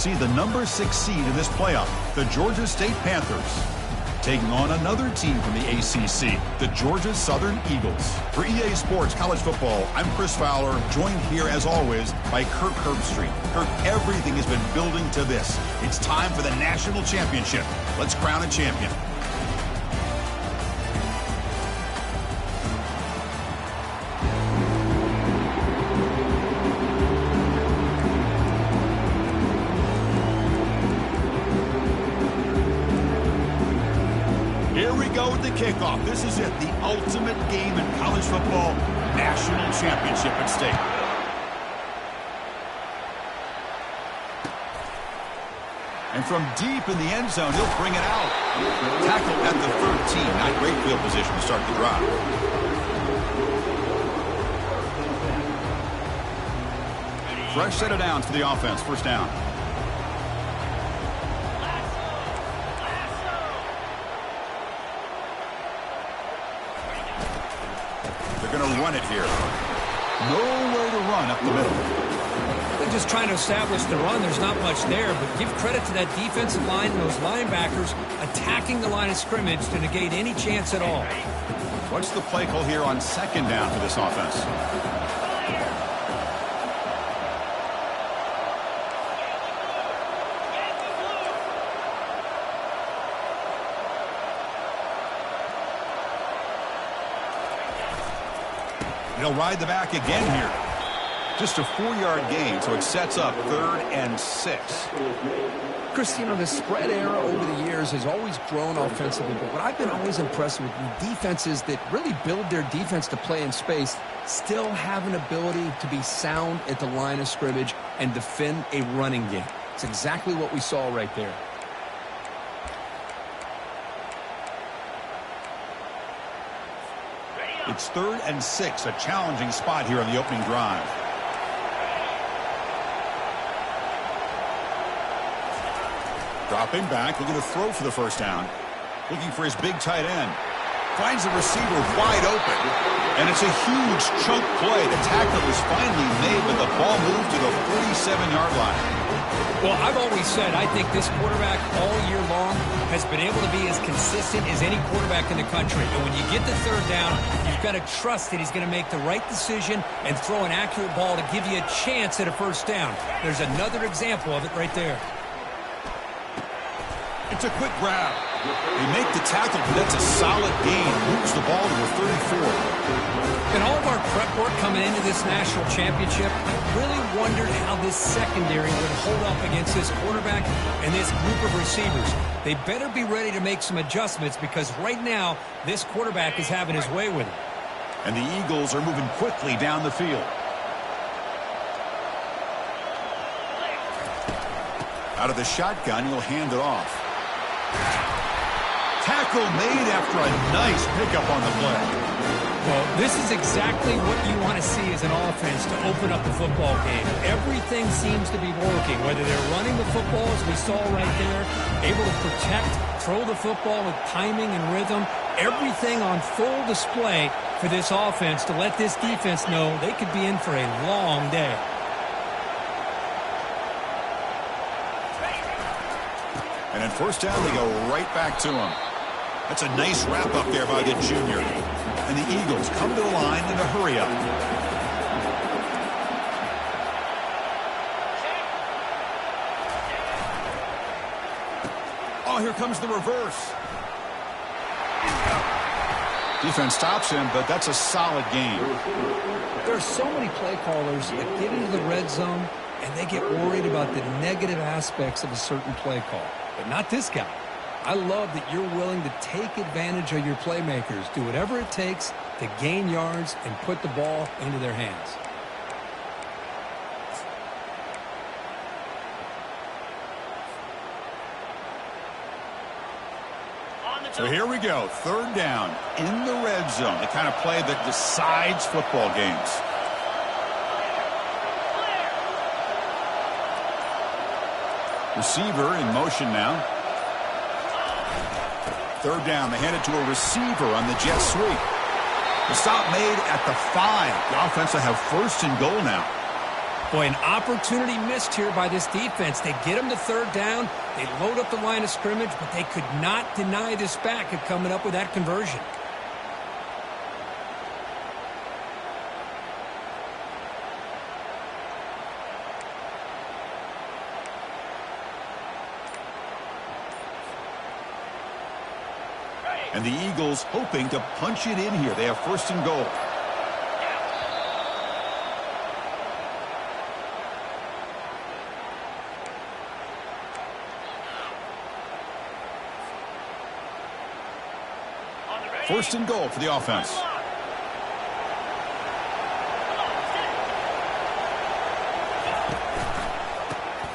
See the number 6 seed in this playoff, the Georgia State Panthers, taking on another team from the ACC, the Georgia Southern Eagles. For EA Sports College Football, I'm Chris Fowler, joined here as always by Kirk Herbstreit. Kirk, everything has been building to this. It's time for the national championship. Let's crown a champion. Kickoff. This is it, the ultimate game in college football, national championship at stake. And from deep in the end zone, he'll bring it out. Tackle at the 13. Not great field position to start the drive. Fresh set of downs for the offense. First down. Run it here. Nowhere to run up the middle. They're just trying to establish the run. There's not much there, but give credit to that defensive line and those linebackers attacking the line of scrimmage to negate any chance at all. What's the play call here on second down for this offense? He'll ride the back again here. Just a 4-yard gain, so it sets up 3rd and 6. Chris, you know, the spread era over the years has always grown offensively, but what I've been always impressed with defenses that really build their defense to play in space still have an ability to be sound at the line of scrimmage and defend a running game. It's exactly what we saw right there. It's 3rd and 6, a challenging spot here on the opening drive. Dropping back, looking to throw for the first down. Looking for his big tight end. Finds the receiver wide open. And it's a huge chunk play. The tackle is finally made, but the ball moved to the 47-yard line. Well, I've always said I think this quarterback all year long has been able to be as consistent as any quarterback in the country. And when you get the 3rd down, you've got to trust that he's going to make the right decision and throw an accurate ball to give you a chance at a first down. There's another example of it right there. It's a quick grab. They make the tackle, but that's a solid gain. Moves the ball to the 34. In all of our prep work coming into this national championship, I really wondered how this secondary would hold up against this quarterback and this group of receivers. They better be ready to make some adjustments because right now, this quarterback is having his way with it. And the Eagles are moving quickly down the field. Out of the shotgun, he'll hand it off. Tackle made after a nice pickup on the play. Well, this is exactly what you want to see as an offense to open up the football game. Everything seems to be working, whether they're running the football, as we saw right there, able to protect, throw the football with timing and rhythm, everything on full display for this offense to let this defense know they could be in for a long day. And in first down, they go right back to him. That's a nice wrap-up there by the junior. And the Eagles come to the line in a hurry-up. Oh, here comes the reverse. Defense stops him, but that's a solid game. There are so many play callers that get into the red zone, and they get worried about the negative aspects of a certain play call. But not this guy. I love that you're willing to take advantage of your playmakers, do whatever it takes to gain yards and put the ball into their hands. So here we go, 3rd down in the red zone, the kind of play that decides football games. Receiver in motion now. 3rd down, they hand it to a receiver on the jet sweep. The stop made at the 5. The offense will have 1st and goal now. Boy, an opportunity missed here by this defense. They get them to third down. They load up the line of scrimmage, but they could not deny this back of coming up with that conversion. And the Eagles hoping to punch it in here. They have first and goal. First and goal for the offense.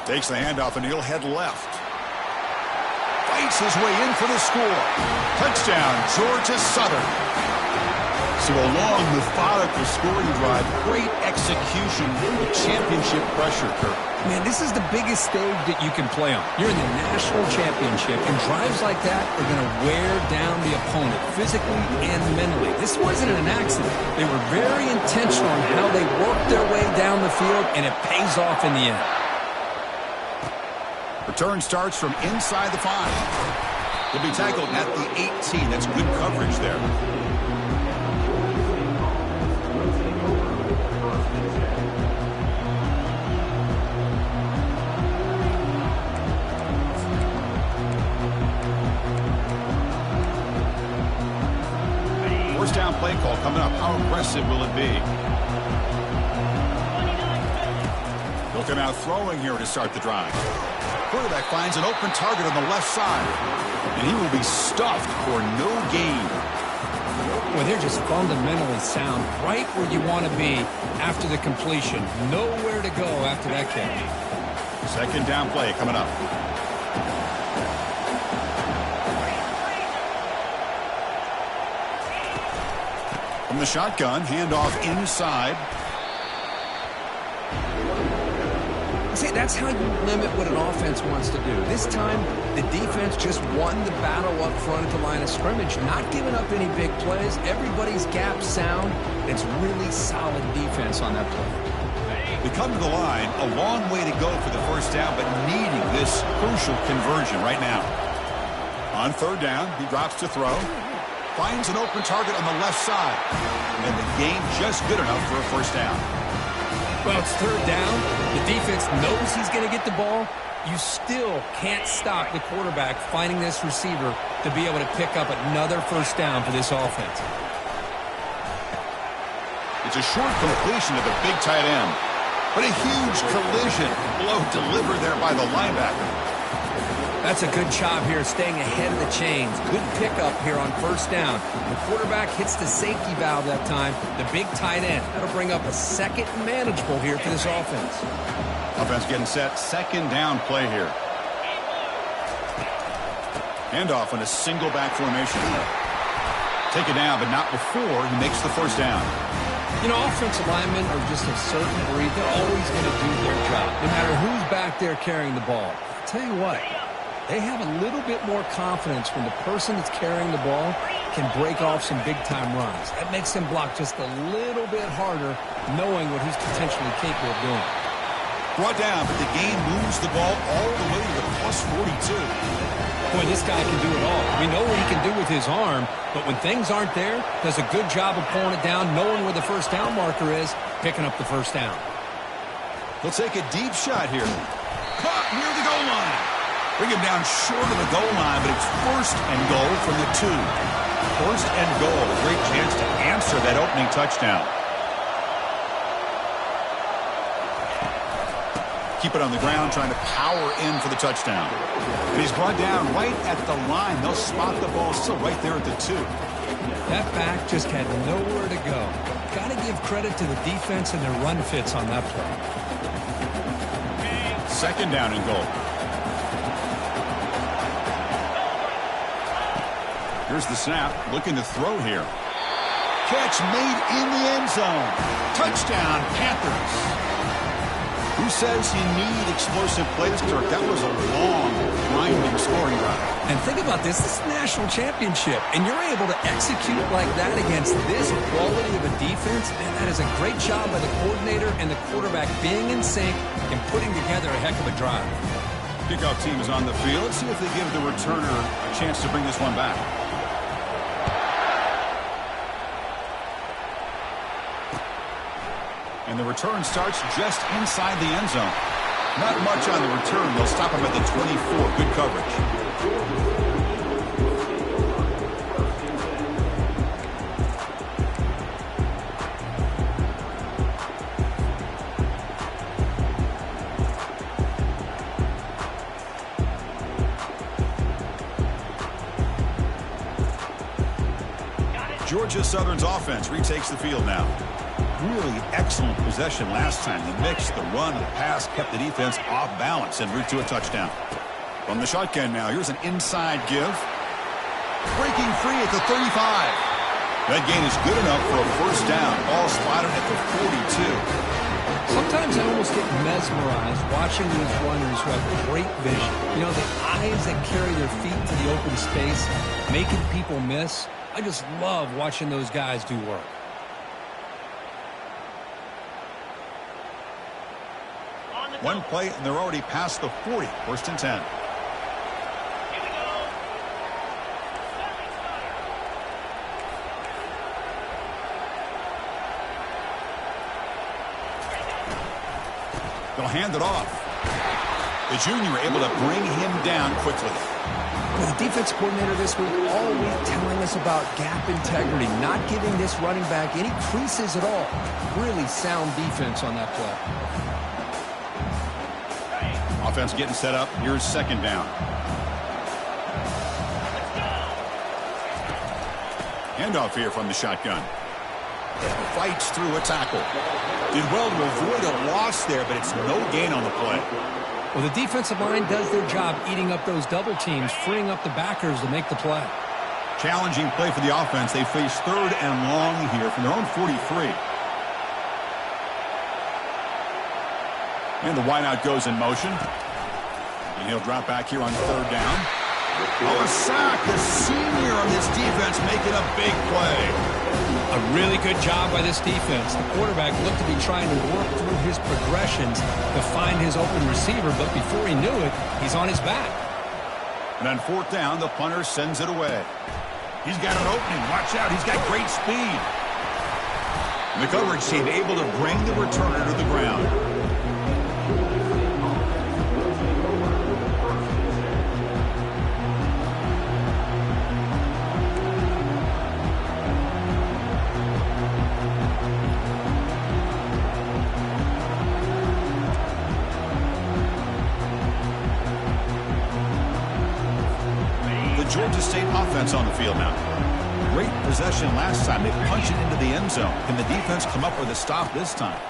Takes the handoff and he'll head left. Fights his way in for the score. Touchdown, Georgia Southern. So a long, methodical scoring drive. Great execution with championship pressure, Kirk. Man, this is the biggest stage that you can play on. You're in the national championship, and drives like that are going to wear down the opponent physically and mentally. This wasn't an accident. They were very intentional on how they worked their way down the field, and it pays off in the end. Return starts from inside the 5. He'll be tackled at the 18. That's good coverage there. First down play call coming up. How aggressive will it be? He'll come out throwing here to start the drive. Quarterback finds an open target on the left side, and he will be stuffed for no gain. Well, they're just fundamentally sound, right where you want to be after the completion. Nowhere to go after that catch. Second down play coming up. From the shotgun, handoff inside. See, that's how you limit what an offense wants to do. This time, the defense just won the battle up front at the line of scrimmage, not giving up any big plays. Everybody's gap sound. It's really solid defense on that play. They come to the line, a long way to go for the first down, but needing this crucial conversion right now. On third down, he drops to throw. Finds an open target on the left side. And the gain just good enough for a first down. Well, it's third down. The defense knows he's going to get the ball. You still can't stop the quarterback finding this receiver to be able to pick up another first down for this offense. It's a short completion to the big tight end. But a huge collision blow delivered there by the linebacker. That's a good job here staying ahead of the chains. Good pickup here on first down. The quarterback hits the safety valve that time. The big tight end. That'll bring up a second and manageable here for this offense. Offense getting set. Second down play here. Handoff in a single back formation. Take it down, but not before he makes the first down. You know, offensive linemen are just a certain breed. They're always going to do their job, no matter who's back there carrying the ball. I'll tell you what. They have a little bit more confidence when the person that's carrying the ball can break off some big-time runs. That makes them block just a little bit harder, knowing what he's potentially capable of doing. Brought down, but the game moves the ball all the way to the plus 42. Boy, this guy can do it all. We know what he can do with his arm, but when things aren't there, does a good job of pulling it down, knowing where the first down marker is, picking up the first down. He'll take a deep shot here. Caught near the goal line. Bring him down short of the goal line, but it's first and goal from the 2. First and goal. A great chance to answer that opening touchdown. Keep it on the ground, trying to power in for the touchdown. And he's brought down right at the line. They'll spot the ball still right there at the 2. That back just had nowhere to go. Got to give credit to the defense and their run fits on that play. Second down and goal. Here's the snap, looking to throw here. Catch made in the end zone. Touchdown, Panthers. Who says you need explosive plays, Kirk? That was a long grinding scoring drive. And think about this. This is a national championship, and you're able to execute like that against this quality of a defense. Man, that is a great job by the coordinator and the quarterback being in sync and putting together a heck of a drive. Kickoff team is on the field. Let's see if they give the returner a chance to bring this one back. And the return starts just inside the end zone. Not much on the return. They'll stop him at the 24. Good coverage. Georgia Southern's offense retakes the field now. Really excellent possession last time. The mix, the run, the pass kept the defense off balance en route to a touchdown. From the shotgun now, here's an inside give. Breaking free at the 35. That gain is good enough for a first down. Ball spotted at the 42. Sometimes I almost get mesmerized watching these runners who have great vision. You know, the eyes that carry their feet to the open space, making people miss. I just love watching those guys do work. One play, and they're already past the 40. First and 10. They'll hand it off. The junior able to bring him down quickly. The defense coordinator this week all week telling us about gap integrity, not giving this running back any creases at all. Really sound defense on that play. Offense getting set up. Here's second down. Handoff here from the shotgun. Fights through a tackle. Did well to avoid a loss there, but it's no gain on the play. Well, the defensive line does their job eating up those double teams, freeing up the backers to make the play. Challenging play for the offense. They face third and long here from their own 43. And the wideout goes in motion. And he'll drop back here on third down. Oh, a sack. The senior on this defense making a big play. A really good job by this defense. The quarterback looked to be trying to work through his progressions to find his open receiver, but before he knew it, he's on his back. And on fourth down, the punter sends it away. He's got an opening. Watch out. He's got great speed. And the coverage team able to bring the returner to the ground. Georgia State offense on the field now. Great possession last time. They punch it into the end zone. Can the defense come up with a stop this time?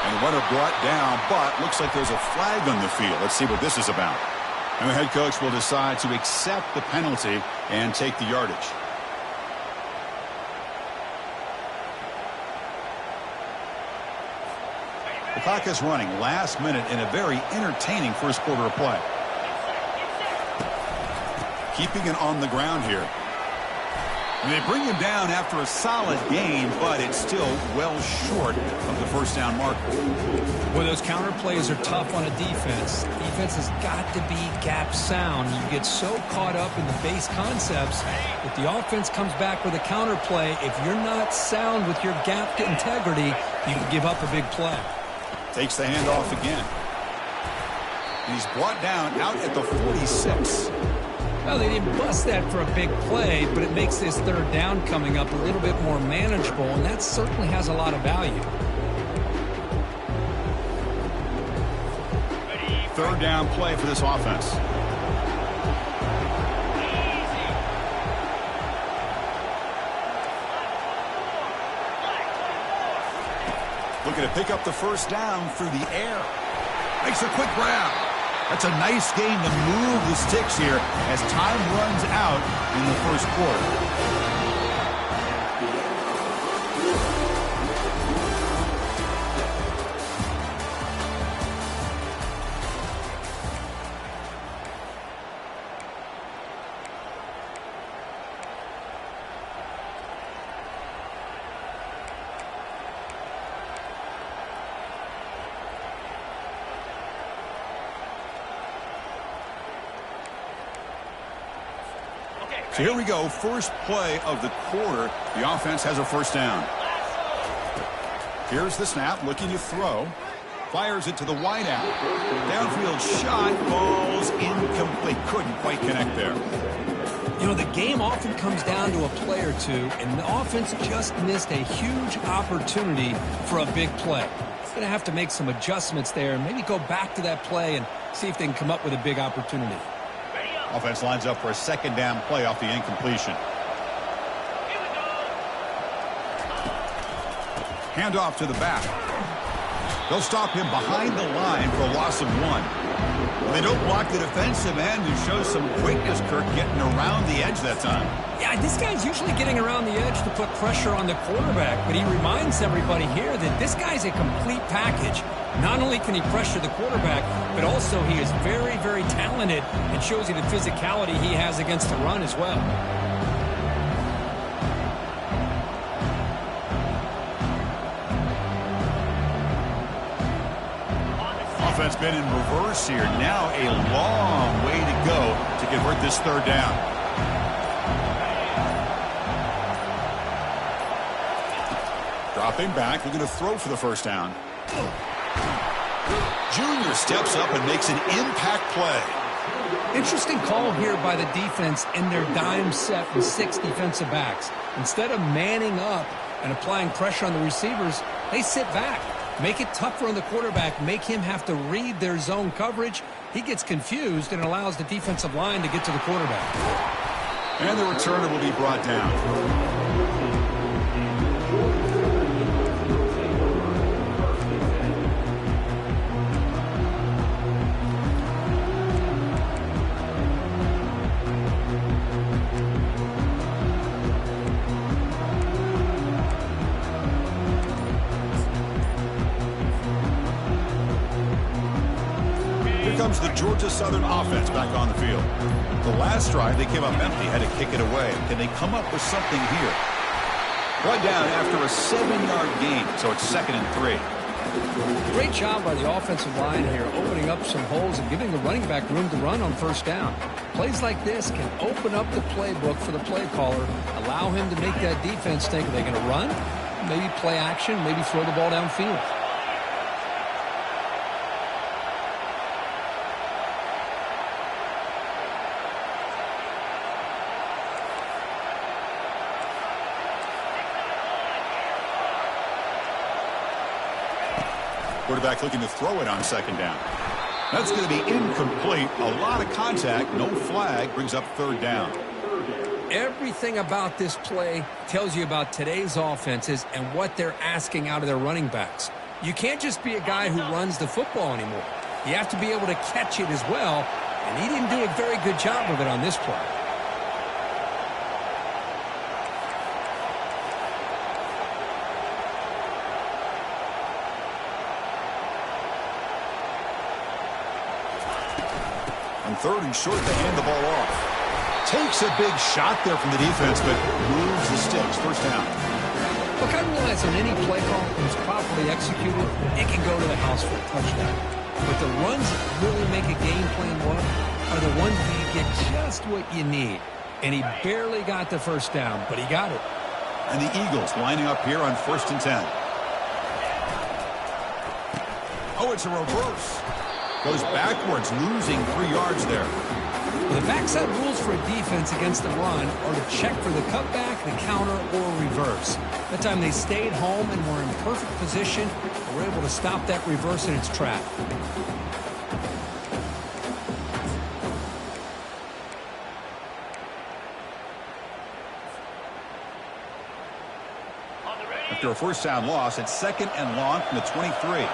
And the runner brought down, but looks like there's a flag on the field. Let's see what this is about. And the head coach will decide to accept the penalty and take the yardage. The clock is running. Last minute in a very entertaining first quarter of play. Keeping it on the ground here. And they bring him down after a solid gain, but it's still well short of the first down mark. Well, those counter plays are tough on a defense. Defense has got to be gap sound. You get so caught up in the base concepts. If the offense comes back with a counter play, if you're not sound with your gap integrity, you can give up a big play. Takes the handoff again. He's brought down out at the 46. Well, they didn't bust that for a big play, but it makes this third down coming up a little bit more manageable, and that certainly has a lot of value. Third down play for this offense. Looking to pick up the first down through the air. Makes a quick grab. That's a nice gain to move the sticks here as time runs out in the first quarter. So here we go, first play of the quarter. The offense has a first down. Here's the snap, looking to throw. Fires it to the wide out. Downfield shot, ball's incomplete. Couldn't quite connect there. You know, the game often comes down to a play or two, and the offense just missed a huge opportunity for a big play. Going to have to make some adjustments there and maybe go back to that play and see if they can come up with a big opportunity. Offense lines up for a second down play off the incompletion. Hand off to the back. They'll stop him behind the line for a loss of 1. They don't block the defensive end and show some quickness, Kirk, getting around the edge that time. Yeah, this guy's usually getting around the edge to put pressure on the quarterback, but he reminds everybody here that this guy's a complete package. Not only can he pressure the quarterback, but also he is very, very talented and shows you the physicality he has against the run as well. Offense been in reverse here. Now a long way to go to convert this third down. Dropping back, looking to throw for the first down. Junior steps up and makes an impact play. Interesting call here by the defense in their dime set with 6 defensive backs. Instead of manning up and applying pressure on the receivers, they sit back. Make it tougher on the quarterback. Make him have to read their zone coverage. He gets confused and allows the defensive line to get to the quarterback. And the returner will be brought down. Comes the Georgia Southern offense back on the field. The last drive, they came up empty, had to kick it away. Can they come up with something here? Brought down after a 7-yard gain, so it's 2nd and 3. Great job by the offensive line here, opening up some holes and giving the running back room to run on first down. Plays like this can open up the playbook for the play caller, allow him to make that defense think, are they going to run? Maybe play action, maybe throw the ball downfield. Quarterback looking to throw it on second down. That's going to be incomplete. A lot of contact. No flag. Brings up third down. Everything about this play tells you about today's offenses and what they're asking out of their running backs. You can't just be a guy who runs the football anymore. You have to be able to catch it as well, and he didn't do a very good job of it on this play. On 3rd and short, they hand the ball off. Takes a big shot there from the defense, but moves the sticks. First down. Look, I realize on any play call that's properly executed, it can go to the house for a touchdown. But the runs that really make a game plan work are the ones where you get just what you need. And he barely got the first down, but he got it. And the Eagles lining up here on 1st and 10. Oh, it's a reverse. Goes backwards, losing 3 yards there. Well, the backside rules for a defense against the run are to check for the cutback, the counter, or reverse. That time they stayed home and were in perfect position and were able to stop that reverse in its track. After a first down loss, it's 2nd and long from the 23.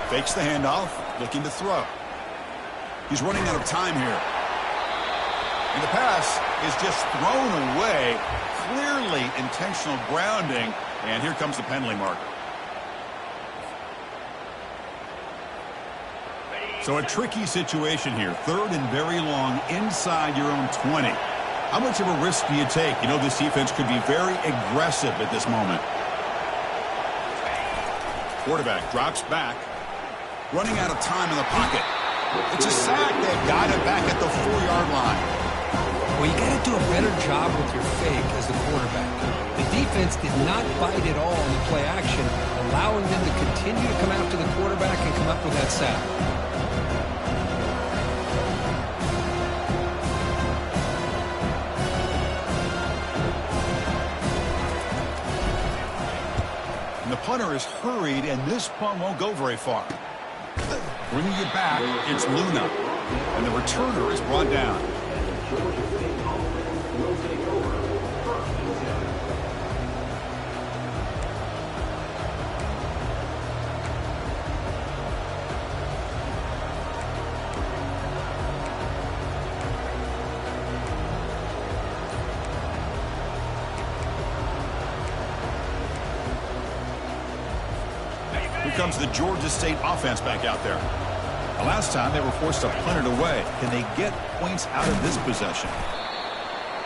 Fakes the handoff, looking to throw. He's running out of time here. And the pass is just thrown away. Clearly intentional grounding. And here comes the penalty marker. So a tricky situation here. 3rd and very long inside your own 20. How much of a risk do you take? You know, this defense could be very aggressive at this moment. Quarterback drops back. Running out of time in the pocket. It's a sack. They've got it back at the 4-yard line. Well, you got to do a better job with your fake as the quarterback. The defense did not bite at all in the play action, allowing them to continue to come after the quarterback and come up with that sack. And the punter is hurried, and this punt won't go very far. Bringing it back, it's Luna. And the returner is brought down. Here comes the Georgia State offense back out there. The last time they were forced to punt it away. Can they get points out of this possession?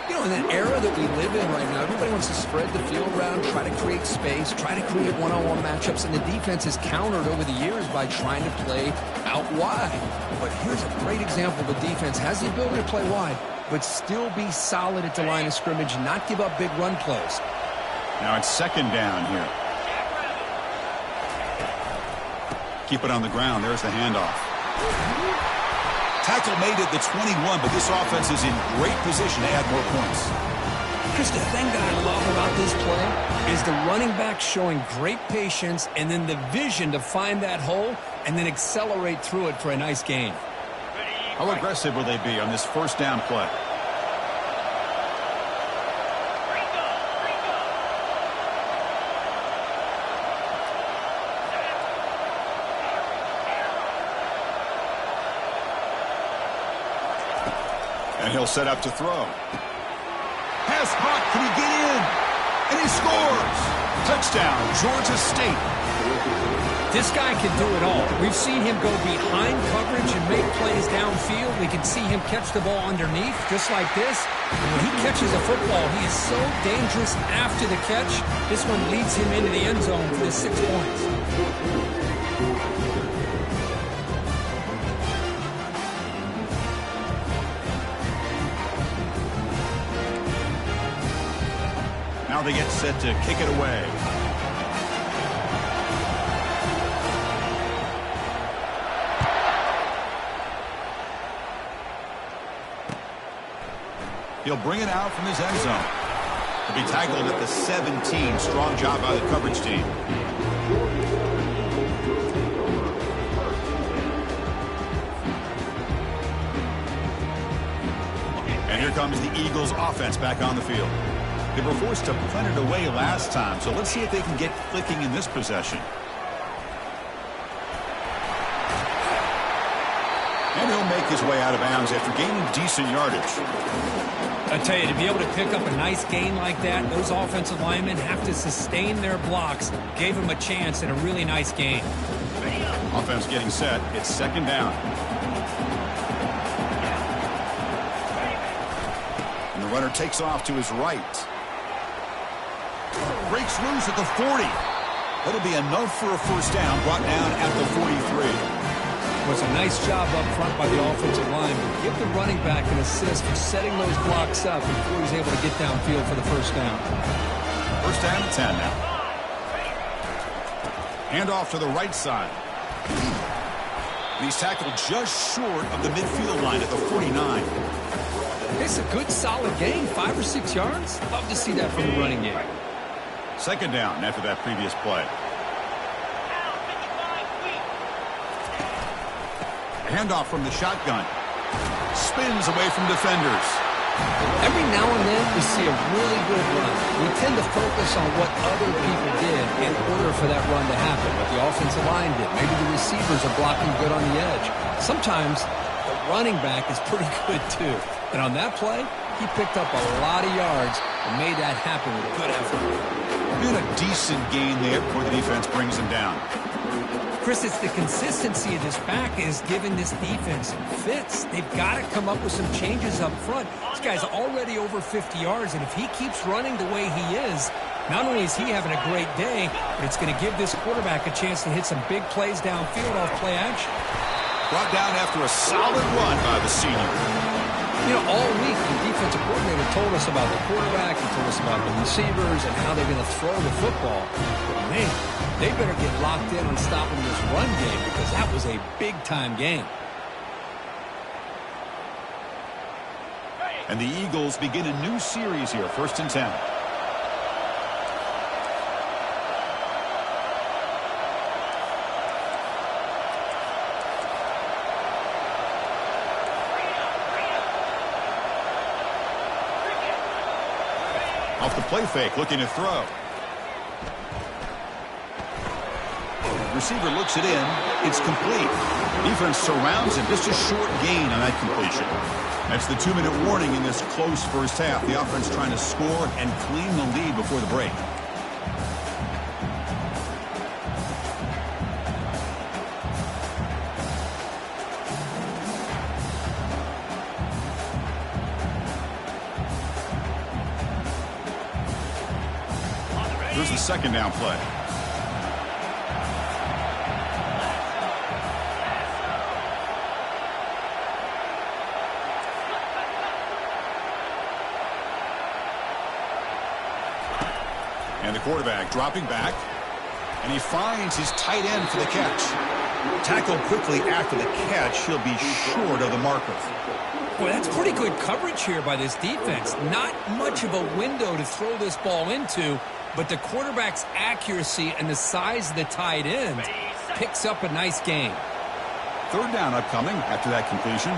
You know, in that era that we live in right now, everybody wants to spread the field around, try to create space, try to create one-on-one matchups, and the defense has countered over the years by trying to play out wide. But here's a great example. The defense has the ability to play wide, but still be solid at the line of scrimmage, not give up big run plays. Now it's second down here. Keep it on the ground. There's the handoff. Tackle made at the 21, but this offense is in great position to add more points. Chris, the thing that I love about this play is the running back showing great patience and then the vision to find that hole and then accelerate through it for a nice gain. How aggressive will they be on this first down play? And he'll set up to throw. Pass caught. Can he get in? And he scores. Touchdown, Georgia State. This guy can do it all. We've seen him go behind coverage and make plays downfield. We can see him catch the ball underneath, just like this. And when he catches a football, he is so dangerous after the catch. This one leads him into the end zone for the 6 points. Now they get set to kick it away. He'll bring it out from his end zone. He'll be tackled at the 17. Strong job by the coverage team. And here comes the Eagles offense back on the field. They were forced to punt it away last time, so let's see if they can get clicking in this possession. And he'll make his way out of bounds after gaining decent yardage. I tell you, to be able to pick up a nice gain like that, those offensive linemen have to sustain their blocks. Gave him a chance and a really nice gain. Offense getting set. It's second down. And the runner takes off to his right. Breaks loose at the 40. That'll be enough for a first down, brought down at the 43. It was a nice job up front by the offensive line, but give the running back an assist for setting those blocks up before he's able to get downfield for the first down. First down and 10 now. Handoff to the right side. And he's tackled just short of the midfield line at the 49. It's a good, solid gain, 5 or 6 yards. Love to see that from the running game. Second down after that previous play. Handoff from the shotgun. Spins away from defenders. Every now and then we see a really good run. We tend to focus on what other people did in order for that run to happen. What the offensive line did. Maybe the receivers are blocking good on the edge. Sometimes the running back is pretty good too. And on that play, he picked up a lot of yards and made that happen with good effort. And a decent gain there before the defense brings him down. Chris, it's the consistency of this back is giving this defense fits. They've got to come up with some changes up front. This guy's already over 50 yards, and if he keeps running the way he is, not only is he having a great day, but it's going to give this quarterback a chance to hit some big plays downfield off play action. Brought down after a solid run by the senior. You know, all week the defensive coordinator told us about the quarterback, he told us about the receivers and how they're going to throw the football. But man, they better get locked in on stopping this run game because that was a big-time game. And the Eagles begin a new series here, 1st and 10. Off the play fake, looking to throw. Receiver looks it in. It's complete. Defense surrounds him. Just a short gain on that completion. That's the 2-minute warning in this close first half. The offense trying to score and clean the lead before the break. Here's the 2nd down play. And the quarterback dropping back. And he finds his tight end for the catch. Tackled quickly after the catch. He'll be short of the marker. Well, that's pretty good coverage here by this defense. Not much of a window to throw this ball into, but the quarterback's accuracy and the size of the tight end picks up a nice gain. 3rd down upcoming after that completion.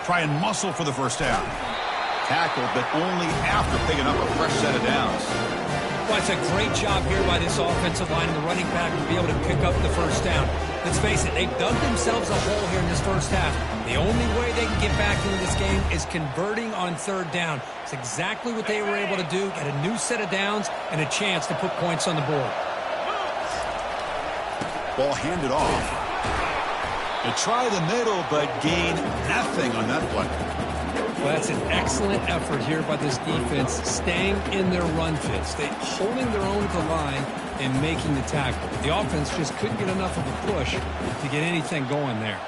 Try and muscle for the 1st down. Tackled, but only after picking up a fresh set of downs. Well, it's a great job here by this offensive line and the running back to be able to pick up the 1st down. Let's face it, they've dug themselves a hole here in this first half. The only way they can get back into this game is converting on 3rd down. It's exactly what they were able to do, get a new set of downs and a chance to put points on the board. Ball handed off. They try the middle, but gain nothing on that play. Well, that's an excellent effort here by this defense, staying in their run fits. They holding their own at the line and making the tackle. The offense just couldn't get enough of a push to get anything going there.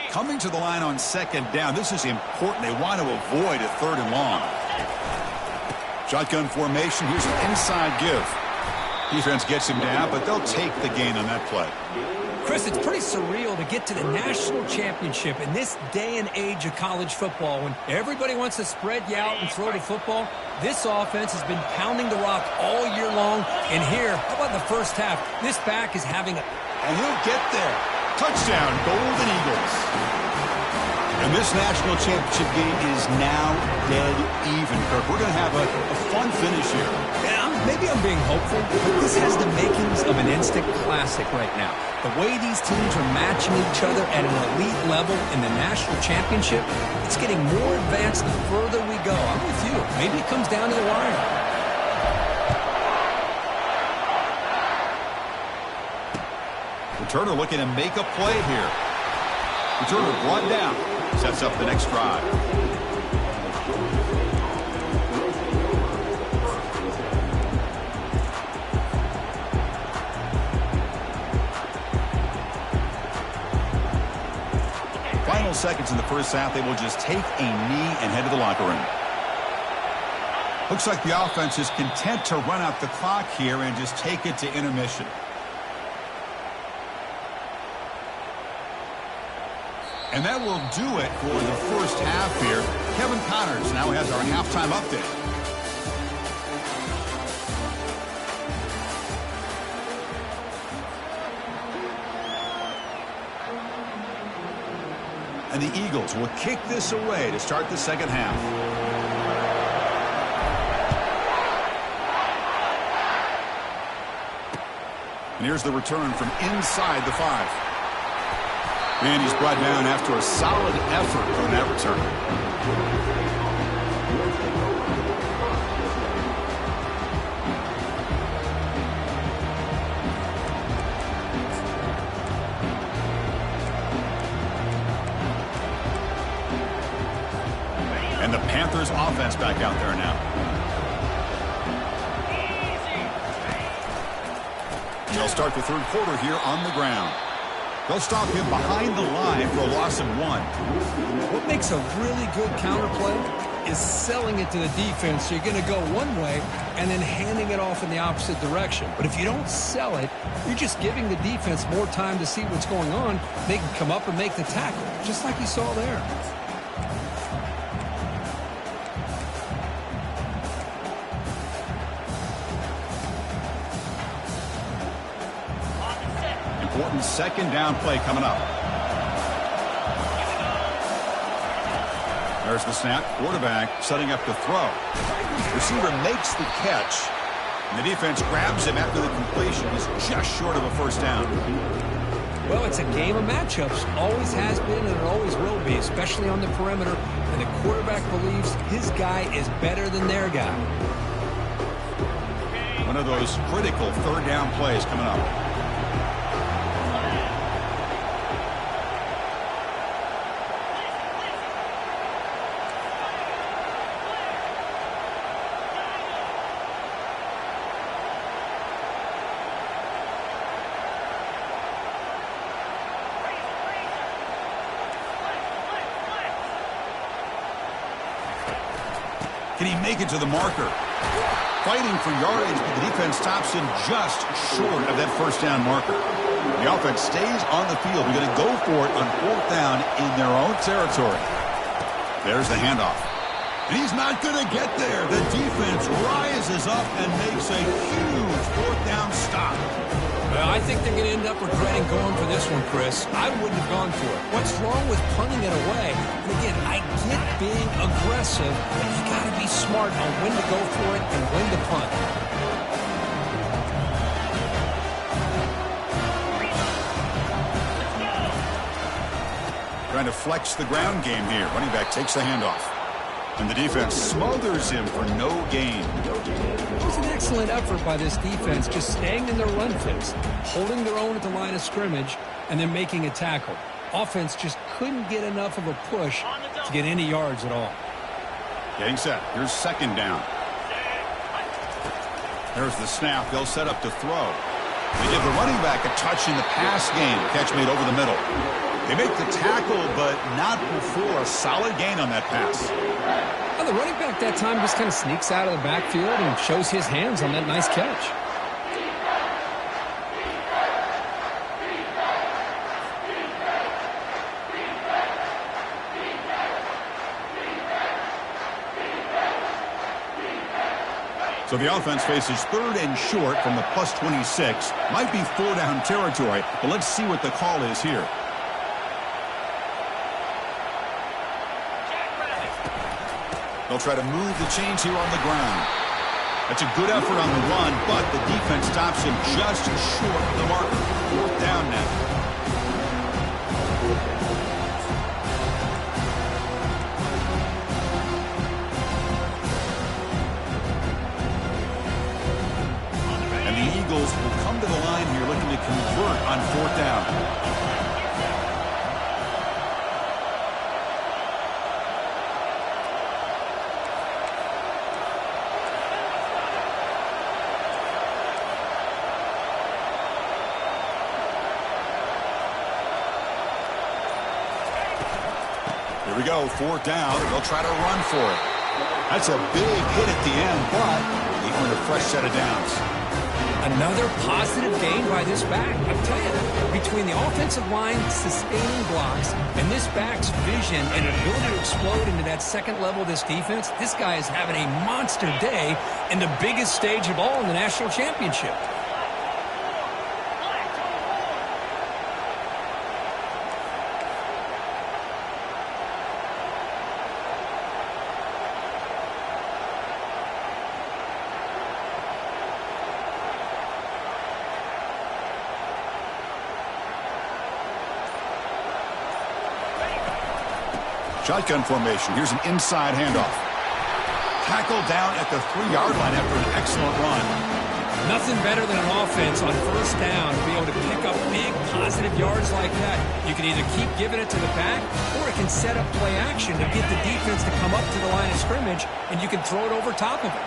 Coming to the line on 2nd down. This is important. They want to avoid a 3rd and long. Shotgun formation. Here's an inside give. Defense gets him down, but they'll take the gain on that play. Chris, it's pretty surreal to get to the national championship in this day and age of college football when everybody wants to spread you out and throw the football. This offense has been pounding the rock all year long. And here, how about the first half? This back is having a... And he'll get there. Touchdown, Golden Eagles. And this national championship game is now dead even, Kirk. We're going to have a fun finish here. Yeah, maybe I'm being hopeful, but this has the makings of an instant classic right now. The way these teams are matching each other at an elite level in the national championship, it's getting more advanced the further we go. I'm with you. Maybe it comes down to the wire. Returner looking to make a play here. Returner brought down. Sets up the next drive. Final seconds in the first half. They will just take a knee and head to the locker room. Looks like the offense is content to run out the clock here and just take it to intermission. And that will do it for the first half here. Kevin Connors now has our halftime update. And the Eagles will kick this away to start the second half. And here's the return from inside the 5. And he's brought down after a solid effort on that return. And the Panthers offense back out there now. They'll start the third quarter here on the ground. They'll stop him behind the line for a loss of 1. What makes a really good counterplay is selling it to the defense. So you're going to go one way and then handing it off in the opposite direction. But if you don't sell it, you're just giving the defense more time to see what's going on. They can come up and make the tackle, just like you saw there. Important second down play coming up. There's the snap. Quarterback setting up to throw. Receiver makes the catch. And the defense grabs him after the completion. He's just short of a first down. Well, it's a game of matchups. Always has been and it always will be, especially on the perimeter. And the quarterback believes his guy is better than their guy. One of those critical third down plays coming up. Can he make it to the marker? Fighting for yardage, but the defense stops him just short of that first down marker. The offense stays on the field. They're going to go for it on fourth down in their own territory. There's the handoff. And he's not going to get there. The defense rises up and makes a huge fourth down stop. Well, I think they're going to end up regretting going for this one, Chris. I wouldn't have gone for it. What's wrong with punting it away? And again, I get being aggressive, but you got to be smart on when to go for it and when to punt. Trying to flex the ground game here. Running back takes the handoff. And the defense smothers him for no gain. It was an excellent effort by this defense, just staying in their run fix, holding their own at the line of scrimmage, and then making a tackle. Offense just couldn't get enough of a push to get any yards at all. Getting set. Here's second down. There's the snap. They'll set up to throw. They give the running back a touch in the pass game. Catch made over the middle. They make the tackle, but not before a solid gain on that pass. Well, the running back that time just kind of sneaks out of the backfield and shows his hands on that nice catch. So the offense faces third and short from the plus 26. Might be four down territory, but let's see what the call is here. They'll try to move the chains here on the ground. That's a good effort on the run, but the defense stops him just short of the marker. Fourth down now. And the Eagles will come to the line here looking to convert on fourth down. Here we go, fourth down. They'll try to run for it. That's a big hit at the end, but they earn a fresh set of downs. Another positive gain by this back. I'll tell you, between the offensive line sustaining blocks and this back's vision and ability to explode into that second level of this defense, this guy is having a monster day in the biggest stage of all in the national championship. Shotgun formation. Here's an inside handoff. Tackled down at the 3-yard line after an excellent run. Nothing better than an offense on first down to be able to pick up big positive yards like that. You can either keep giving it to the back, or it can set up play action to get the defense to come up to the line of scrimmage, and you can throw it over top of it.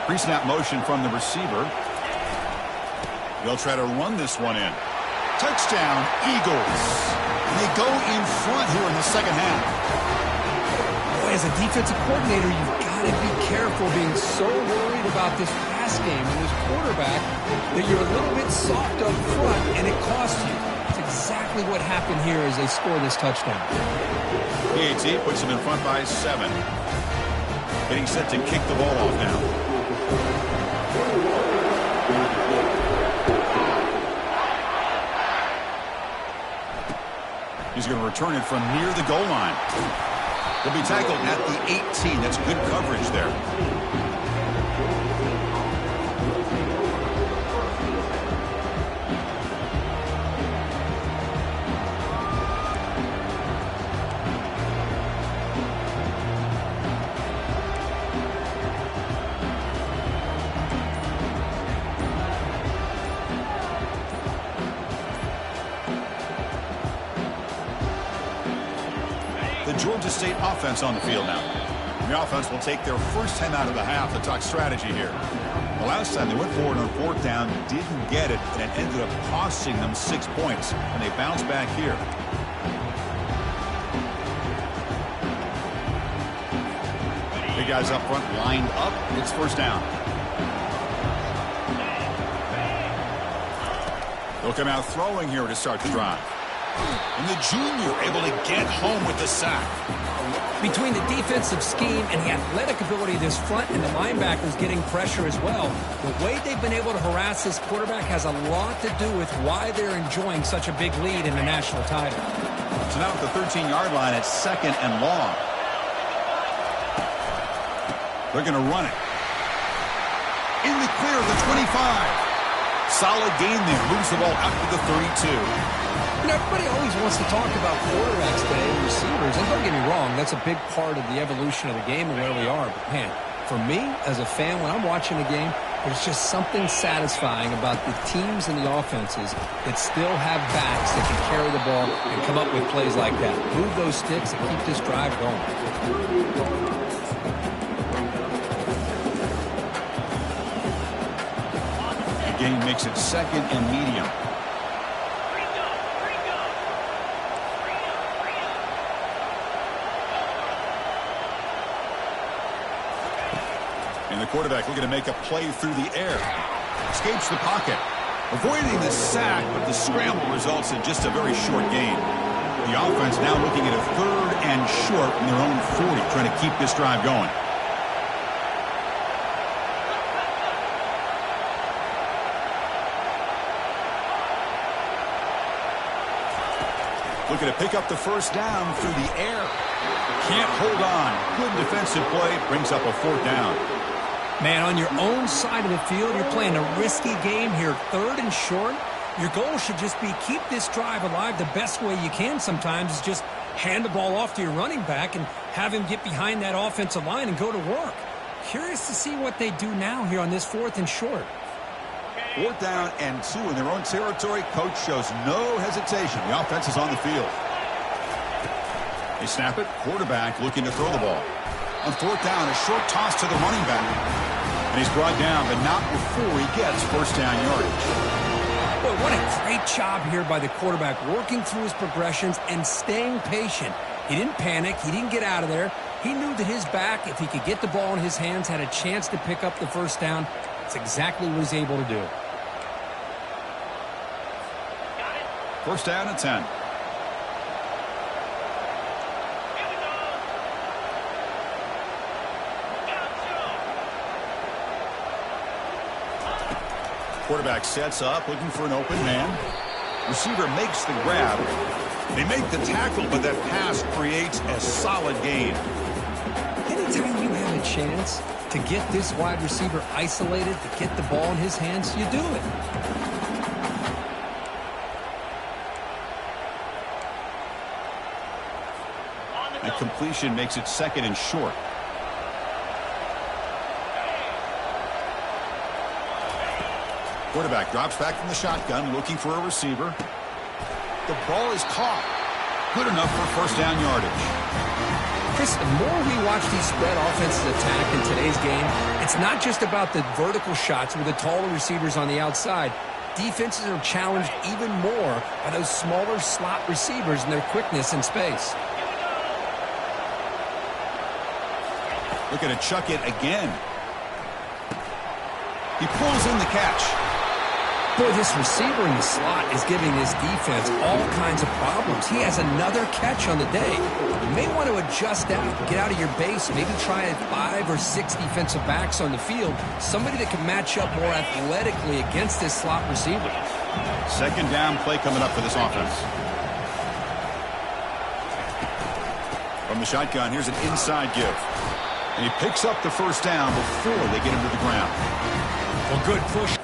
Pre-snap motion from the receiver. They'll try to run this one in. Touchdown, Eagles. And they go in front here in the second half. Boy, as a defensive coordinator, you've got to be careful being so worried about this pass game and this quarterback that you're a little bit soft up front, and it costs you. It's exactly what happened here as they score this touchdown. PAT puts them in front by 7. Getting set to kick the ball off now. He's going to return it from near the goal line. He'll be tackled at the 18. That's good coverage there. Georgia State offense on the field now. The offense will take their first 10 out of the half to talk strategy here. The last time they went forward on fourth down, didn't get it, and it ended up costing them 6 points. And they bounce back here. Big guys up front lined up. It's first down. They'll come out throwing here to start the drive. And the junior able to get home with the sack. Between the defensive scheme and the athletic ability of this front and the linebackers getting pressure as well, the way they've been able to harass this quarterback has a lot to do with why they're enjoying such a big lead in the national title. So now at the 13-yard line, it's second and long. They're going to run it. In the clear, the 25. Solid gain there. Moves the ball out to the 32. You know, everybody always wants to talk about quarterbacks today and receivers, and don't get me wrong, that's a big part of the evolution of the game and where we are. But, man, for me, as a fan, when I'm watching a game, there's just something satisfying about the teams and the offenses that still have backs that can carry the ball and come up with plays like that. Move those sticks and keep this drive going. The game makes it second and medium. And the quarterback looking to make a play through the air. Escapes the pocket. Avoiding the sack, but the scramble results in just a very short gain. The offense now looking at a third and short in their own 40, trying to keep this drive going. Looking to pick up the first down through the air. Can't hold on. Good defensive play. Brings up a fourth down. Man, on your own side of the field, you're playing a risky game here. Third and short. Your goal should just be keep this drive alive the best way you can sometimes is just hand the ball off to your running back and have him get behind that offensive line and go to work. Curious to see what they do now here on this fourth and short. Fourth down and 2 in their own territory. Coach shows no hesitation. The offense is on the field. They snap it. Quarterback looking to throw the ball. On fourth down, a short toss to the running back. And he's brought down, but not before he gets first down yardage. what a great job here by the quarterback, working through his progressions and staying patient. He didn't panic. He didn't get out of there. He knew that his back, if he could get the ball in his hands, had a chance to pick up the first down. That's exactly what he's able to do. First down and 10. Quarterback sets up, looking for an open man. Receiver makes the grab. They make the tackle, but that pass creates a solid gain. Anytime you have a chance to get this wide receiver isolated, to get the ball in his hands, you do it. That completion makes it second and short. Quarterback drops back from the shotgun, looking for a receiver. The ball is caught. Good enough for first down yardage. Chris, the more we watch these spread offenses attack in today's game, it's not just about the vertical shots with the taller receivers on the outside. Defenses are challenged even more by those smaller slot receivers and their quickness in space. Looking to chuck it again. He pulls in the catch. Boy, this receiver in the slot is giving this defense all kinds of problems. He has another catch on the day. You may want to adjust out, get out of your base, maybe try 5 or 6 defensive backs on the field, somebody that can match up more athletically against this slot receiver. Second down play coming up for this offense. From the shotgun, here's an inside give. And he picks up the first down before they get him to the ground. Well, good push.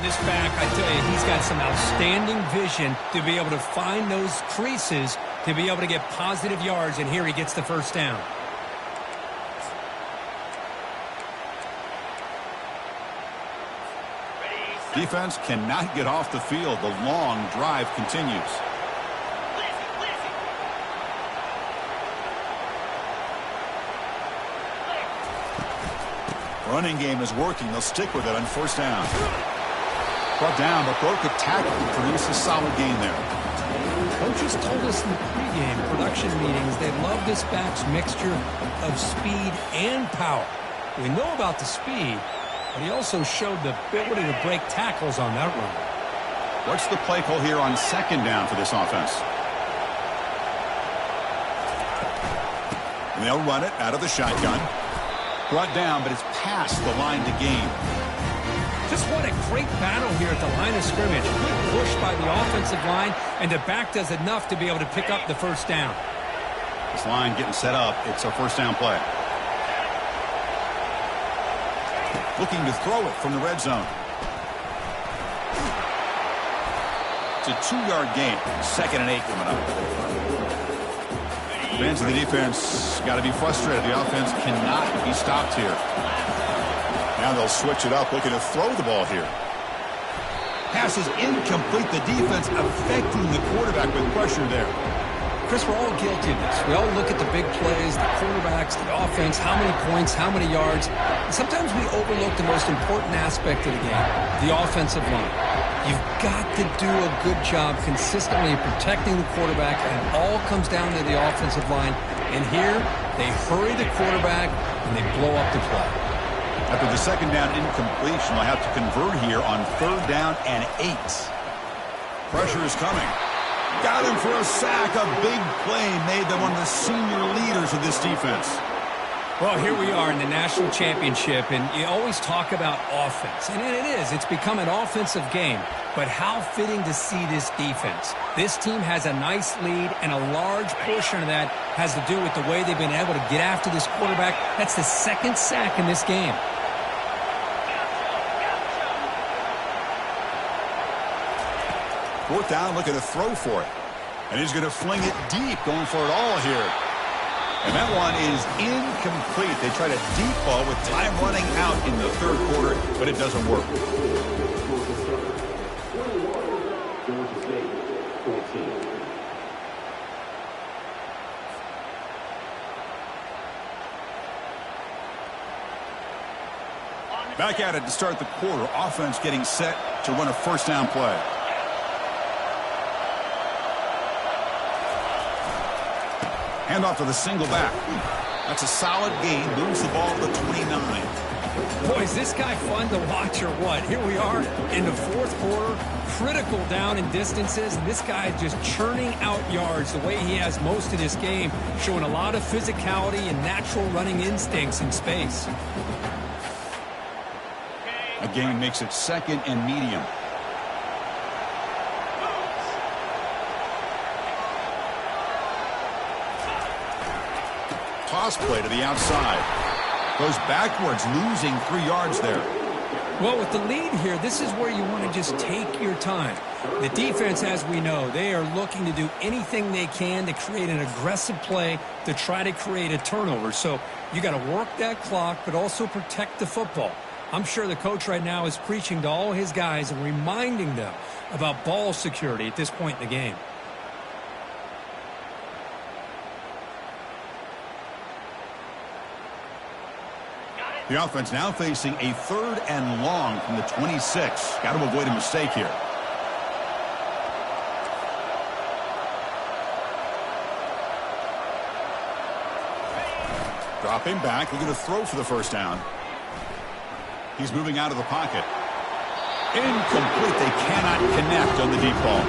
getting this back, I tell you, he's got some outstanding vision to be able to find those creases, to be able to get positive yards, and here he gets the first down. Defense cannot get off the field. The long drive continues. Running game is working. They'll stick with it on first down. Brought down, but broke a tackle to produce a solid gain there. Coaches told us in the pregame production meetings they love this back's mixture of speed and power. We know about the speed, but he also showed the ability to break tackles on that run. What's the play call here on second down for this offense? And they'll run it out of the shotgun. Brought down, but it's past the line to gain. Just what a great battle here at the line of scrimmage. Good push by the offensive line, and the back does enough to be able to pick up the first down. This line getting set up. It's a first down play. Looking to throw it from the red zone. It's a 2-yard gain. 2nd and 8 coming up. Fans of the defense got to be frustrated. The offense cannot be stopped here. Now they'll switch it up, looking to throw the ball here. Pass is incomplete. The defense affecting the quarterback with pressure there. Chris, we're all guilty of this. We all look at the big plays, the quarterbacks, the offense, how many points, how many yards. And sometimes we overlook the most important aspect of the game, the offensive line. You've got to do a good job consistently protecting the quarterback, and it all comes down to the offensive line. And here, they hurry the quarterback, and they blow up the play. After the second down incompletion, they'll have to convert here on 3rd down and 8. Pressure is coming. Got him for a sack. A big play made them one of the senior leaders of this defense. Well, here we are in the national championship, and you always talk about offense. And it is. It's become an offensive game. But how fitting to see this defense. This team has a nice lead, and a large portion of that has to do with the way they've been able to get after this quarterback. That's the 2nd sack in this game. Fourth down, looking to throw for it. And he's going to fling it deep, going for it all here. And that one is incomplete. They tried a deep ball with time running out in the 3rd quarter, but it doesn't work. Back at it to start the quarter. Offense getting set to run a first down play. Handoff to the single back. That's a solid gain. Moves the ball to the 29. Boy, is this guy fun to watch or what? Here we are in the 4th quarter. Critical down in distances. And this guy just churning out yards the way he has most of this game. Showing a lot of physicality and natural running instincts in space. A gain makes it 2nd and medium. Toss play to the outside. Goes backwards, losing 3 yards there. Well, with the lead here, this is where you want to just take your time. The defense, as we know, they are looking to do anything they can to create an aggressive play to try to create a turnover. So you got to work that clock, but also protect the football. I'm sure the coach right now is preaching to all his guys and reminding them about ball security at this point in the game. The offense now facing a 3rd and long from the 26. Got to avoid a mistake here. Dropping back, looking to throw for the first down. He's moving out of the pocket. Incomplete. They cannot connect on the deep ball.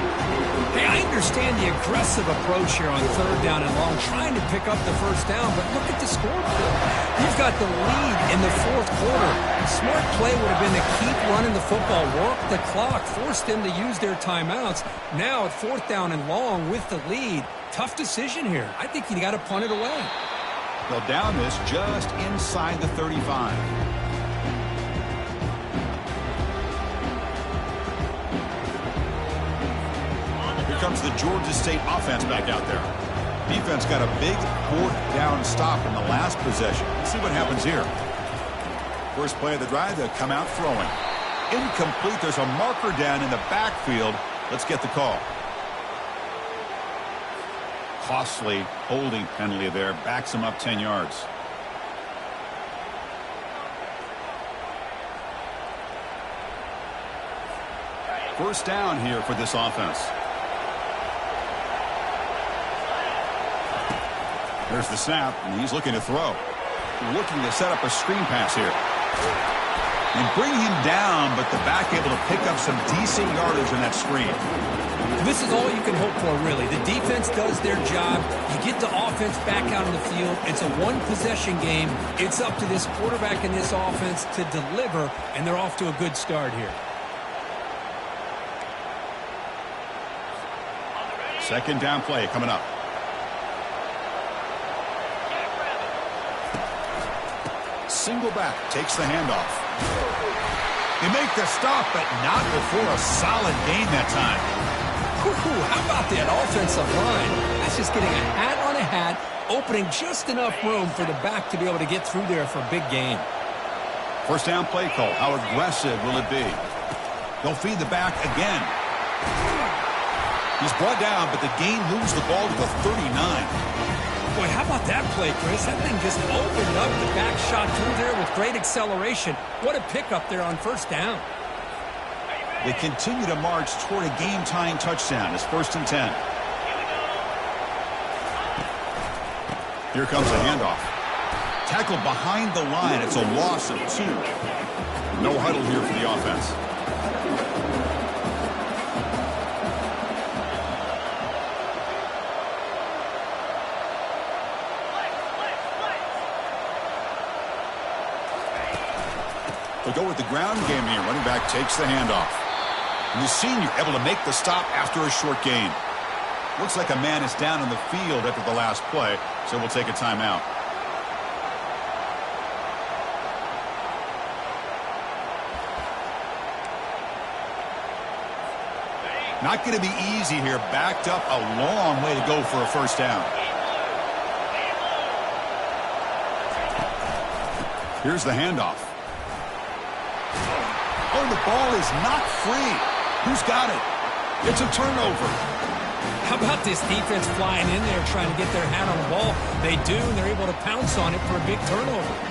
Hey, I understand the aggressive approach here on 3rd down and long, trying to pick up the first down, but look at the scoreboard. You've got the lead in the 4th quarter. Smart play would have been to keep running the football, work the clock, force them to use their timeouts. Now at 4th down and long with the lead, tough decision here. I think you got to punt it away. They'll down this just inside the 35. the Georgia State offense back out there. Defense got a big fourth down stop in the last possession. Let's see what happens here. First play of the drive, they'll come out throwing. Incomplete. There's a marker down in the backfield. Let's get the call. Costly holding penalty there. Backs him up 10 yards. First down here for this offense. There's the snap, and he's looking to throw. Looking to set up a screen pass here. And bring him down, but the back able to pick up some decent yardage in that screen. This is all you can hope for, really. The defense does their job. You get the offense back out on the field. It's a one-possession game. It's up to this quarterback and this offense to deliver, and they're off to a good start here. Second down play coming up. Single back, takes the handoff. They make the stop, but not before a solid gain that time. How about that offensive line? That's just getting a hat on a hat, opening just enough room for the back to be able to get through there for a big gain. First down play call. How aggressive will it be? They'll feed the back again. He's brought down, but the gain moves the ball to the 39. Boy, how about that play, Chris? That thing just opened up. The back shot through there with great acceleration. What a pickup there on first down. They continue to march toward a game-tying touchdown. It's 1st and 10. Here comes a handoff. Tackled behind the line. It's a loss of 2. No huddle here for the offense. They'll go with the ground game here. Running back takes the handoff. And the senior able to make the stop after a short gain. Looks like a man is down on the field after the last play, so we'll take a timeout. Not going to be easy here. Backed up a long way to go for a first down. Here's the handoff. Oh, the ball is not free. Who's got it? It's a turnover. How about this defense flying in there trying to get their hat on the ball? They do, and they're able to pounce on it for a big turnover.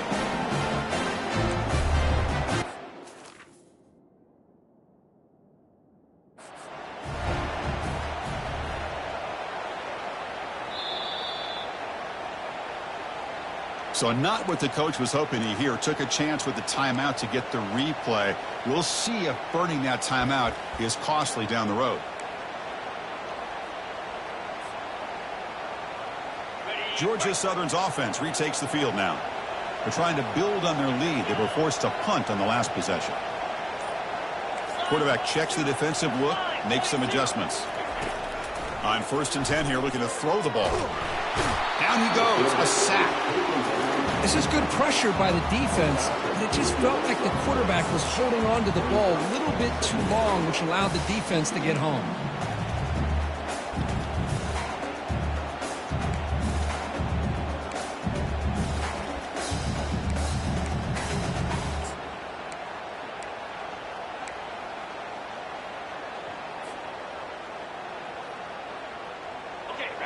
So not what the coach was hoping to hear. Took a chance with the timeout to get the replay. We'll see if burning that timeout is costly down the road. Georgia Southern's offense retakes the field now. They're trying to build on their lead. They were forced to punt on the last possession. Quarterback checks the defensive look, makes some adjustments. On 1st and 10 here, looking to throw the ball. Down he goes, a sack. This is good pressure by the defense, but it just felt like the quarterback was holding on to the ball a little bit too long, which allowed the defense to get home.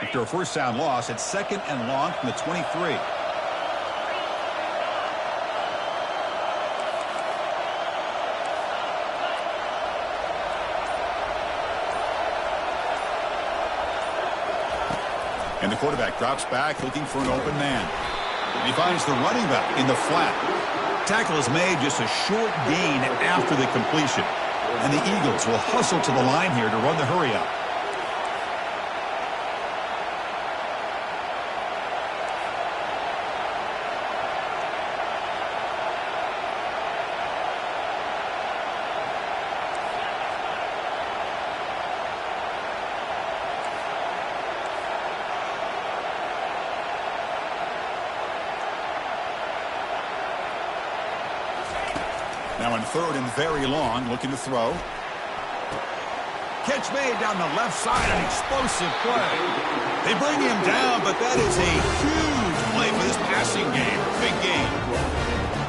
After a first down loss, it's 2nd and long from the 23. And the quarterback drops back looking for an open man. And he finds the running back in the flat. Tackle is made just a short gain after the completion. And the Eagles will hustle to the line here to run the hurry up. Now in 3rd and very long, looking to throw. Catch made down the left side, an explosive play. They bring him down, but that is a huge play for this passing game. Big game.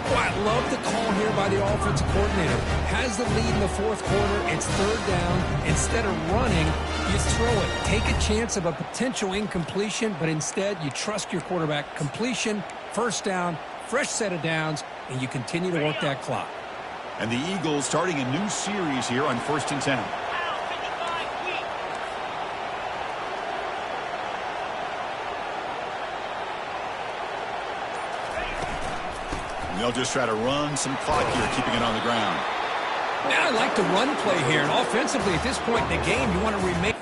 Well, I love the call here by the offensive coordinator. Has the lead in the fourth quarter. It's third down. Instead of running, you throw it. Take a chance of a potential incompletion, but instead you trust your quarterback. Completion, first down, fresh set of downs, and you continue to work that clock. And the Eagles starting a new series here on 1st and 10. And they'll just try to run some clock here, keeping it on the ground. Now I like the run play here, and offensively at this point in the game, you want to remain.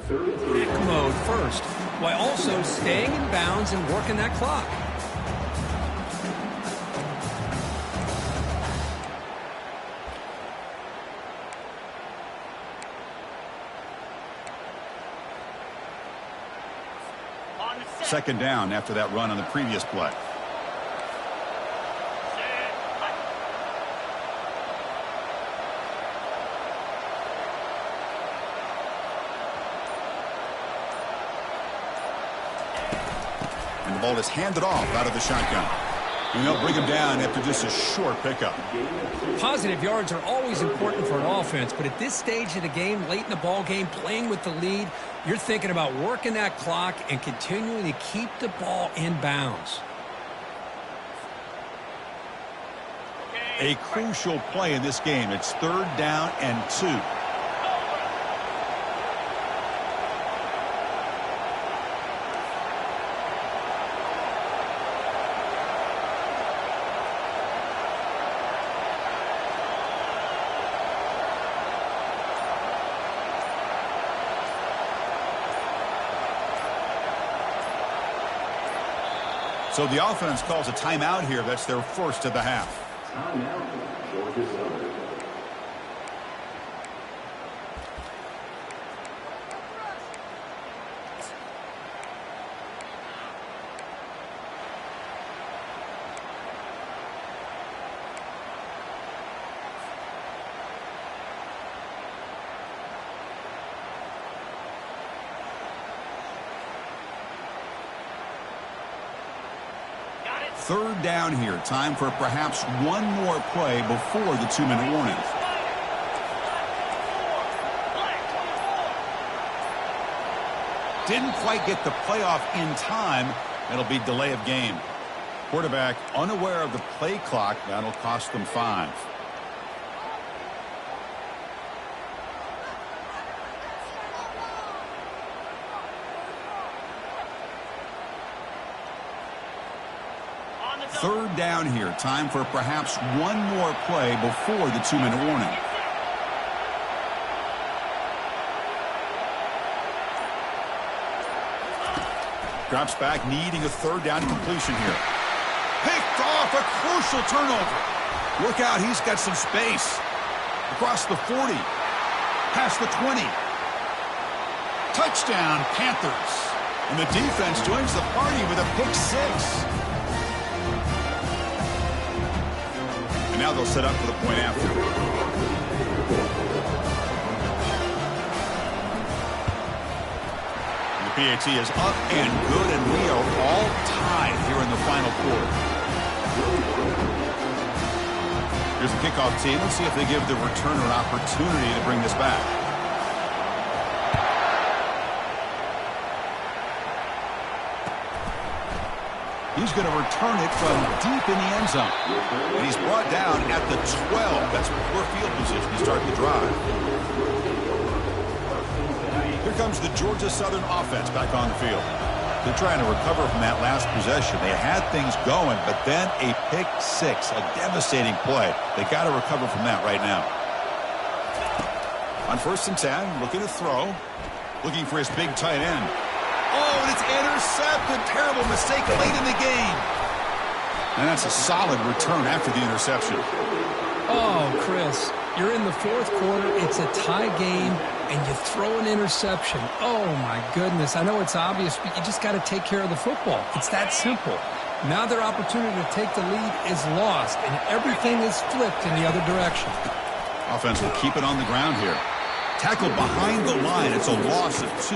Pick mode first, while also staying in bounds and working that clock. Second down after that run on the previous play. And the ball is handed off out of the shotgun. And they'll bring him down after just a short pickup. Positive yards are always important for an offense, but at this stage of the game, late in the ball game, playing with the lead, you're thinking about working that clock and continuing to keep the ball in bounds. A crucial play in this game. It's third down and 2. So the offense calls a timeout here. That's their first of the half. Timeout, Georgia Southern. Third down here. Time for perhaps one more play before the 2-minute warning. Didn't quite get the playoff in time. It'll be delay of game. Quarterback unaware of the play clock. That'll cost them 5. Third down here. Time for perhaps one more play before the 2-minute warning. Drops back, needing a third down completion here. Picked off, a crucial turnover. Look out, he's got some space. Across the 40. Past the 20. Touchdown, Panthers. And the defense joins the party with a pick 6. And now they'll set up for the point after. And the PAT is up and good, and we are all tied here in the final quarter. Here's the kickoff team. Let's see if they give the returner an opportunity to bring this back. He's going to return it from deep in the end zone. And he's brought down at the 12. That's poor field position to start the drive. Here comes the Georgia Southern offense back on the field. They're trying to recover from that last possession. They had things going, but then a pick 6, a devastating play. They got to recover from that right now. On 1st and 10, looking to throw. Looking for his big tight end. Oh, and it's intercepted. Terrible mistake late in the game. And that's a solid return after the interception. Oh, Chris, you're in the fourth quarter. It's a tie game, and you throw an interception. Oh, my goodness. I know it's obvious, but you just got to take care of the football. It's that simple. Now their opportunity to take the lead is lost, and everything is flipped in the other direction. Offense will keep it on the ground here. Tackled behind the line. It's a loss of 2.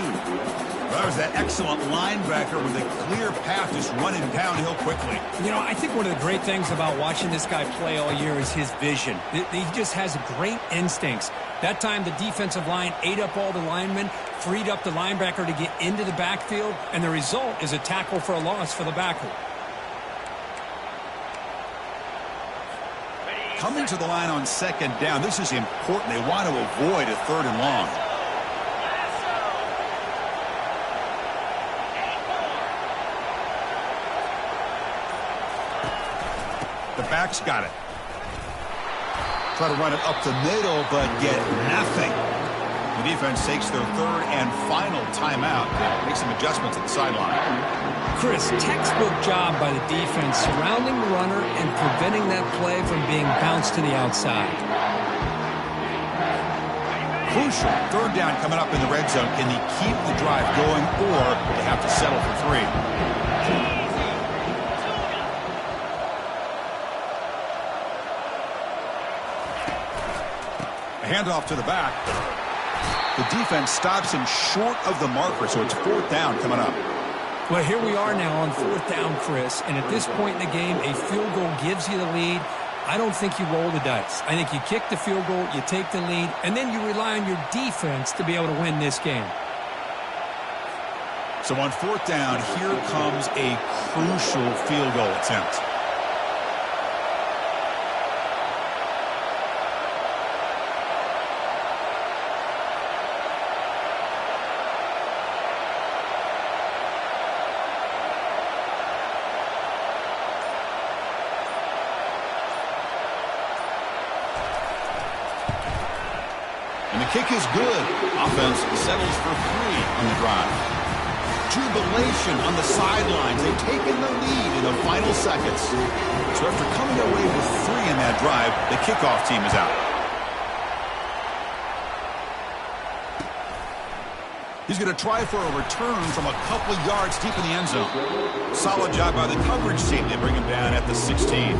That was that excellent linebacker with a clear path just running downhill quickly. You know, I think one of the great things about watching this guy play all year is his vision. He just has great instincts. That time the defensive line ate up all the linemen, freed up the linebacker to get into the backfield, and the result is a tackle for a loss for the backer. Coming to the line on second down, this is important. They want to avoid a 3rd and long. The back's got it. Try to run it up the middle, but get nothing. The defense takes their 3rd and final timeout. Make some adjustments at the sideline. Chris, textbook job by the defense surrounding the runner and preventing that play from being bounced to the outside. Crucial 3rd down coming up in the red zone. Can he keep the drive going, or they have to settle for 3? A handoff to the back. The defense stops him short of the marker, so it's 4th down coming up. Well, here we are now on 4th down, Chris, and at this point in the game, a field goal gives you the lead. I don't think you roll the dice. I think you kick the field goal, you take the lead, and then you rely on your defense to be able to win this game. So on 4th down, here comes a crucial field goal attempt. Kick is good. Offense settles for 3 on the drive. Jubilation on the sidelines. They've taken the lead in the final seconds. So after coming away with 3 in that drive, the kickoff team is out. He's going to try for a return from a couple yards deep in the end zone. Solid job by the coverage team. They bring him down at the 16.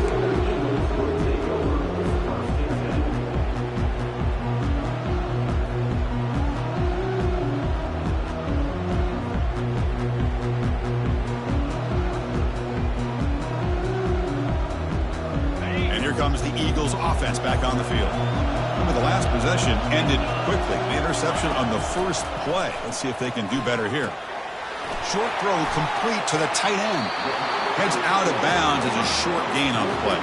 Comes the Eagles offense back on the field. Remember, the last possession ended quickly. The interception on the first play. Let's see if they can do better here. Short throw complete to the tight end. Heads out of bounds as a short gain on the play.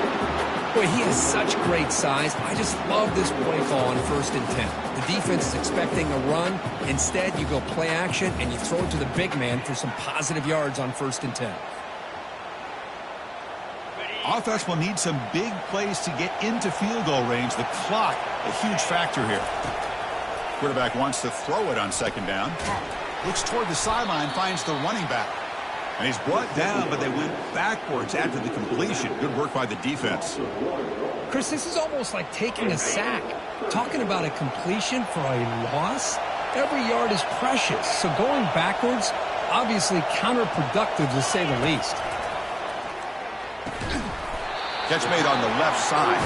Boy, he has such great size. I just love this play call on 1st and 10. The defense is expecting a run. Instead, you go play action and you throw it to the big man for some positive yards on 1st and 10. Offense will need some big plays to get into field goal range. The clock, a huge factor here. Quarterback wants to throw it on 2nd down. Looks toward the sideline, finds the running back. And he's brought down, but they went backwards after the completion. Good work by the defense. Chris, this is almost like taking a sack. Talking about a completion for a loss, every yard is precious. So going backwards, obviously counterproductive to say the least. Catch made on the left side.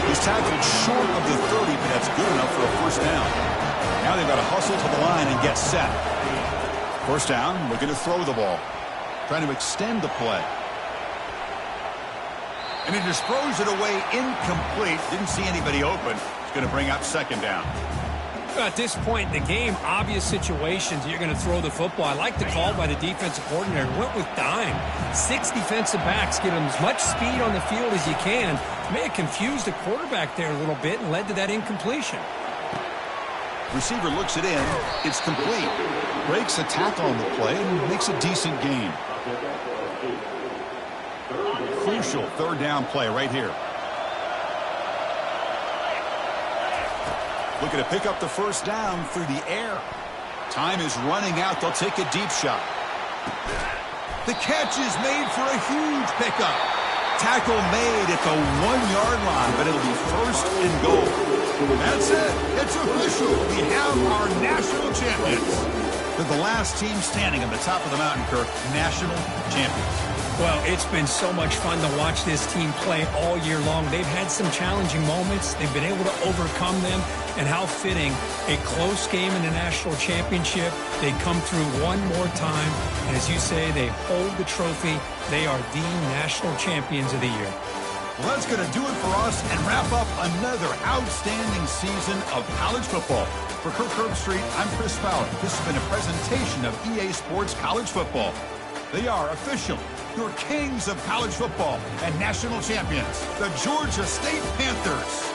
He's tackled short of the 30, but that's good enough for a 1st down. Now they've got to hustle to the line and get set. 1st down, looking to throw the ball. Trying to extend the play. And he just throws it away incomplete. Didn't see anybody open. It's going to bring up 2nd down. At this point in the game, obvious situations, you're going to throw the football. I like the call by the defensive coordinator. Went with dime. 6 defensive backs, get him as much speed on the field as you can. May have confused the quarterback there a little bit and led to that incompletion. Receiver looks it in. It's complete. Breaks a tackle on the play and makes a decent gain. Crucial 3rd down play right here. Looking to pick up the 1st down through the air. Time is running out. They'll take a deep shot. The catch is made for a huge pickup. Tackle made at the 1-yard line, but it'll be first and goal. That's it. It's official. We have our national champions. They're the last team standing on the top of the mountain, Kirk. National champions. Well, it's been so much fun to watch this team play all year long. They've had some challenging moments. They've been able to overcome them. And how fitting, a close game in the national championship. They come through one more time. And as you say, they hold the trophy. They are the national champions of the year. Well, that's going to do it for us and wrap up another outstanding season of college football. For Kirk Herbstreit, I'm Chris Fowler. This has been a presentation of EA Sports College Football. They are official, your kings of college football and national champions, the Georgia State Panthers.